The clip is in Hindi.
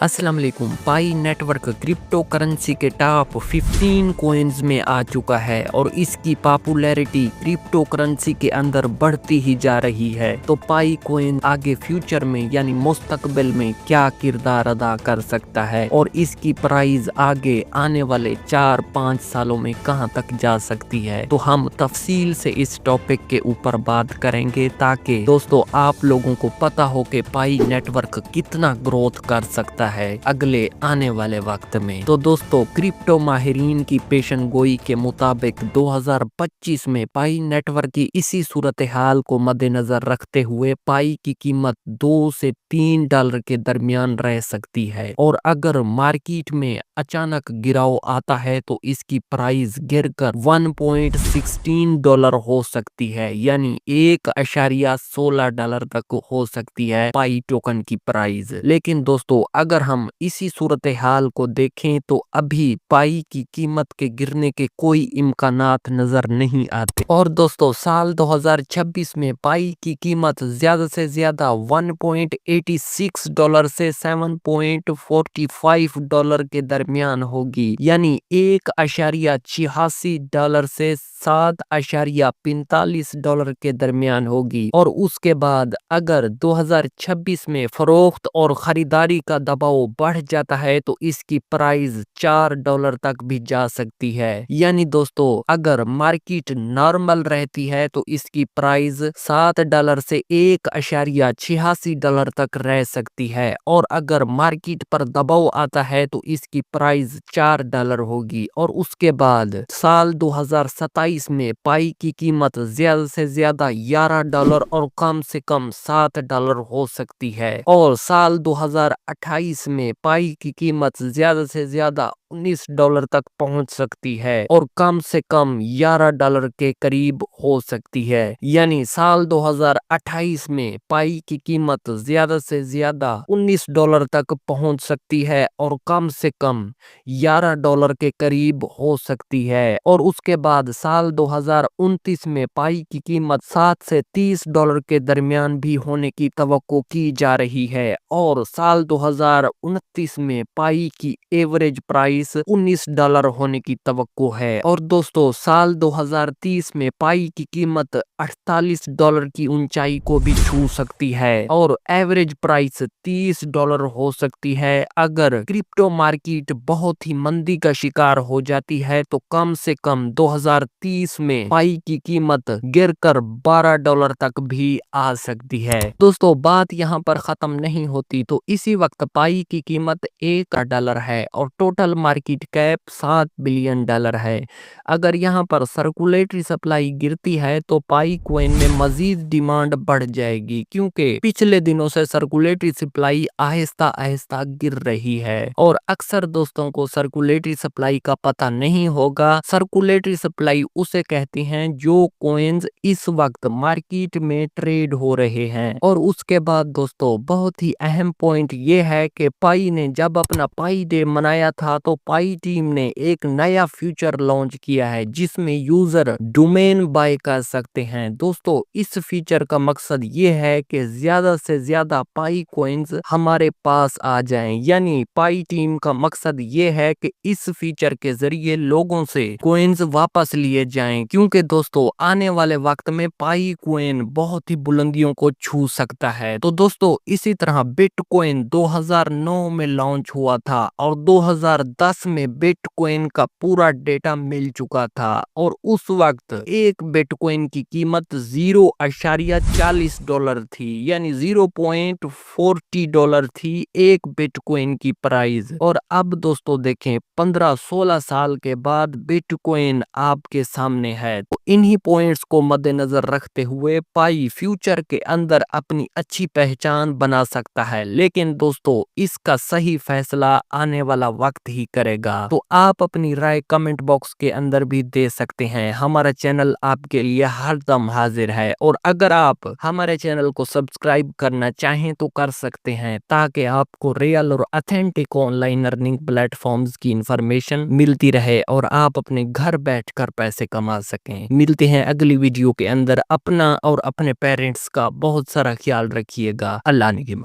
अस्सलाम वालेकुम। पाई नेटवर्क क्रिप्टो करेंसी के टॉप 15 कोइंस में आ चुका है और इसकी पॉपुलैरिटी क्रिप्टो करेंसी के अंदर बढ़ती ही जा रही है। तो पाई कोइन आगे फ्यूचर में यानी मुस्तकबिल में क्या किरदार अदा कर सकता है और इसकी प्राइस आगे आने वाले 4-5 सालों में कहां तक जा सकती है, तो हम तफसील से इस टॉपिक के ऊपर बात करेंगे ताकि दोस्तों आप लोगों को पता हो कि पाई नेटवर्क कितना ग्रोथ कर सकता है अगले आने वाले वक्त में। तो दोस्तों क्रिप्टो माहिरीन की पेशन गोई के मुताबिक 2025 में पाई नेटवर्क की इसी सूरत हाल को मद्देनजर रखते हुए पाई की कीमत $2 से $3 के दरमियान रह सकती है और अगर मार्केट में अचानक गिराव आता है तो इसकी प्राइस गिरकर $1.16 हो सकती है, यानी $1.16 तक हो सकती है पाई टोकन की प्राइस। लेकिन दोस्तों अगर हम इसी सूरत हाल को देखें तो अभी पाई की कीमत के गिरने के कोई इम्कानात नजर नहीं आते और दोस्तों साल 2026 में पाई की कीमत ज्यादा से ज्यादा $1.86 से $7.45 के दरमियान होगी, यानी $1.86 से $7.45 के दरमियान होगी। और उसके बाद अगर 2026 में फरोख्त और खरीदारी का दबाव बढ़ जाता है तो इसकी प्राइस $4 तक भी जा सकती है, यानी दोस्तों अगर मार्केट नॉर्मल रहती है तो इसकी प्राइस $7 से $1.86 तक रह सकती है और अगर मार्केट पर दबाव आता है तो इसकी प्राइस $4 होगी। और उसके बाद साल 2027 में पाई की कीमत ज्यादा से ज्यादा $11 और कम से कम $7 हो सकती है और साल 2028 में पाई की कीमत ज्यादा से ज्यादा $19 तक पहुंच सकती है और कम से कम $11 के करीब हो सकती है, यानी साल 2028 में पाई की कीमत ज्यादा से ज्यादा $19 तक पहुंच सकती है और कम से कम $11 के करीब हो सकती है। और उसके बाद साल 2029 में पाई की कीमत $7 से $30 के दरमियान भी होने की तवक्को की जा रही है और साल 2029 में पाई की एवरेज प्राइस $19 होने की तवक्को है। और दोस्तों साल 2030 में पाई की कीमत $48 की ऊंचाई को भी छू सकती है और एवरेज प्राइस $30 हो सकती है। अगर क्रिप्टो मार्केट बहुत ही मंदी का शिकार हो जाती है तो कम से कम 2030 में पाई की कीमत गिरकर $12 तक भी आ सकती है। दोस्तों बात यहाँ पर खत्म नहीं होती, तो इसी वक्त पाई की कीमत $1 है और टोटल मार्केट कैप $7 बिलियन है। अगर यहाँ पर सर्कुलेटरी सप्लाई गिरती है तो पाई कोइन में मजीद डिमांड बढ़ जाएगी, क्योंकि पिछले दिनों से सर्कुलेटरी सप्लाई आहिस्ता आहिस्ता गिर रही है और अक्सर दोस्तों को सर्कुलेटरी सप्लाई का पता नहीं होगा। सर्कुलेटरी सप्लाई उसे कहते हैं जो कोइंस इस वक्त मार्केट में ट्रेड हो रहे हैं। और उसके बाद दोस्तों बहुत ही अहम पॉइंट ये है कि पाई ने जब अपना पाई डे मनाया था तो पाई टीम ने एक नया फीचर लॉन्च किया है जिसमें यूजर डोमेन बाय कर सकते हैं। दोस्तों इस फीचर का मकसद ये है कि ज्यादा से ज्यादा पाई कोइंस हमारे पास आ जाएं, यानी पाई टीम का मकसद ये है कि इस फीचर के जरिए लोगों से कोइंस वापस लिए जाएं, क्योंकि दोस्तों आने वाले वक्त में पाई कोइन बहुत ही बुलंदियों को छू सकता है। तो दोस्तों इसी तरह बिटकॉइन 2009 में लॉन्च हुआ था और 2010 में बिटकॉइन का पूरा डेटा मिल चुका था और उस वक्त एक बिटकॉइन की कीमत $0.40 थी, यानी $0.40 थी एक बिटकॉइन की प्राइस। और अब दोस्तों देखें 15-16 साल के बाद बिटकॉइन आपके सामने है। तो इन्हीं पॉइंट्स को मद्देनजर रखते हुए पाई फ्यूचर के अंदर अपनी अच्छी पहचान बना सकता है, लेकिन दोस्तों इसका सही फैसला आने वाला वक्त ही करेगा। तो आप अपनी राय कमेंट बॉक्स के अंदर भी दे सकते हैं। हमारा चैनल आपके लिए हरदम हाजिर है और अगर आप हमारे चैनल को सब्सक्राइब करना चाहें तो कर सकते हैं, ताकि आपको रियल और ऑथेंटिक ऑनलाइन अर्निंग प्लेटफॉर्म्स की इंफॉर्मेशन मिलती रहे और आप अपने घर बैठकर पैसे कमा सकें। मिलते हैं अगली वीडियो के अंदर। अपना और अपने पेरेंट्स का बहुत सारा ख्याल रखिएगा। अल्लाह निगहबान।